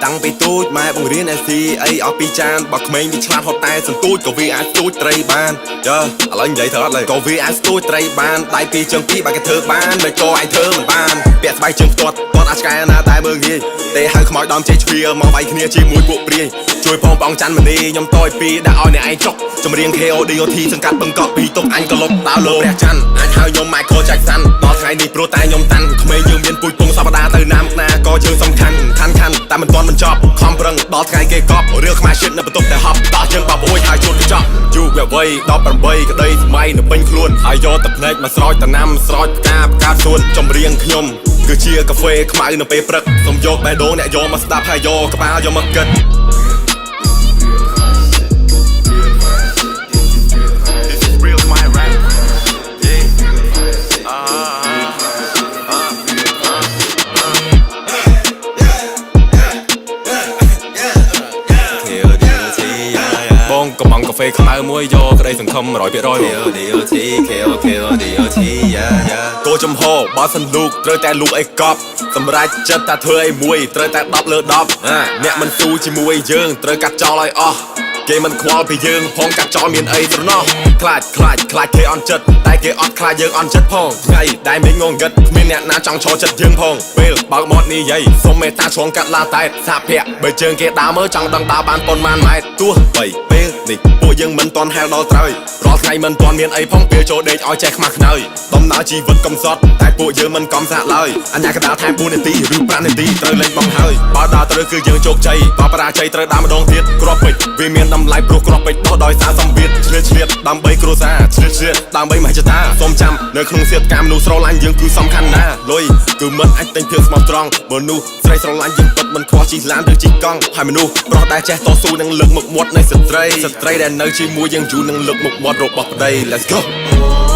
តាំងពីទូចម៉ែបង្រៀន SC អីឲ្យពីចានបើក្មេងវាឆ្លាតហត់តែសន្ទូចក៏វាអាចទូចត្រីបានយើឥឡូវនិយាយទៅអត់ឡើយក៏វាអាចទូចត្រីបានដៃពីរជើងពីរបើគេធ្វើបានមិនក៏ឯងធ្វើមិនបានពាក់ស្បែកជើងផ្ទាត់គាត់អាចឆ្កែណាតែមើងងាយទេហៅខ្មោចដំជ័យជ្វាមកវាយគ្នាជាមួយពួកព្រាយជួយផងបងច័ន្ទមនីខ្ញុំតយពីដាក់ឲ្យអ្នកឯងចុកចម្រៀង KODOT សង្កាត់បឹងកក់ពីទុកអញក៏លុបដើរលើព្រះច័ន្ទអាចហៅខ្ញុំ Michael Jackson ដល់ថ្ងៃនេះព្រោះតែខ្ញុំតាន់ក្មេងយើងមានពូជពងសប្តាហ៍ទៅណាមណាក៏យើងសំខាន់តែមិនទាន់បញ្ចប់ខំប្រឹងដល់ថ្ងៃគេកប់រឿងខ្មែរ shit នៅបន្ទប់តែហប់ដល់យើងបបអួយហើយជួនទៅចប់យូរវ័យ18ក្តីសម័យនៅពេញខ្លួនហើយយកទឹកភ្នែកមកស្រោចតំណាំស្រោចផ្កាផ្កាសួនចម្រៀងខ្ញុំគឺជាកាហ្វេខ្មៅនៅពេលព្រឹកសូមយកបេះដូងអ្នកយកមកស្ដាប់ហើយយកក្បាលយកមកគិតកំងកាហ្វេខ្មៅមួយយកក្តីសង្ឃឹម 100% KODOT គោចំហបើសិនលូកត្រូវតែលូកអីកប់សម្រាប់ចិត្តតែធ្វើអីមួយត្រូវតែ10លើ10អ្នកមិនស៊ូជាមួយយើងត្រូវកាត់ចោលឲ្យអស់គេមិនខ្វល់ពីយើងផងកាត់ចោលមានអីត្រណោះខ្លាចគេអន់ចិត្តតែគេអត់ខ្លាចយើងអន់ចិត្តផងថ្ងៃដែលមានងងឹតគ្មានអ្នកណាចង់ឈរចិត្តយើងផងពេលបើកមាត់និយាយសុំមេត្តាឆ្លងកាត់ឡាតែសាភ័ក្របើជើងគេដើរមើលចង់ដឹងដើរបានប៉ុន្មានម៉ែត្រទោះបីពេលនេះពួកយើងមិនទាន់ហែលដល់ត្រើយរាល់ថ្ងៃមិនទាន់មានអីផងពេលចូលដេកឲ្យចេះខ្មាស់ខ្នើយដំណើរជីវិតកំសត់តែពួកយើងមិនកំសាកឡើយអញ្ញាកដាថែម4នាទីឬ5នាទីត្រូវលេងបងហើយបើដើរត្រូវគឺយើងជោគជ័យបើបរាជ័យត្រូវដើរម្ដងទៀតគ្រាប់ពេជ្រវាមានតម្លៃព្រោះគ្រាប់ពេជ្រដោះដោយសារសម្ពាធឆ្លៀតដើម្បីគ្រួសារឆ្លៀតដើម្បីមហិច្ឆតាសូមចាំនៅក្នុងសៀតកាមមនុស្សស្រឡាញ់យើងគឺសំខាន់ណាស់លុយគឺមិនអាចទិញភាពស្មោះត្រង់បើនោះស្រីស្រឡាញ់យើងពិតមិនខ្វះជិះឡានឬជិះកង់ហើយមនុស្សប្រុសដែលចេះតស៊ូនឹងលើកមុខមាត់នៃស្ត្រីដែលនៅជាមួយយើងយូរនឹងលើកមុខមាត់របស់ប្តី Let's go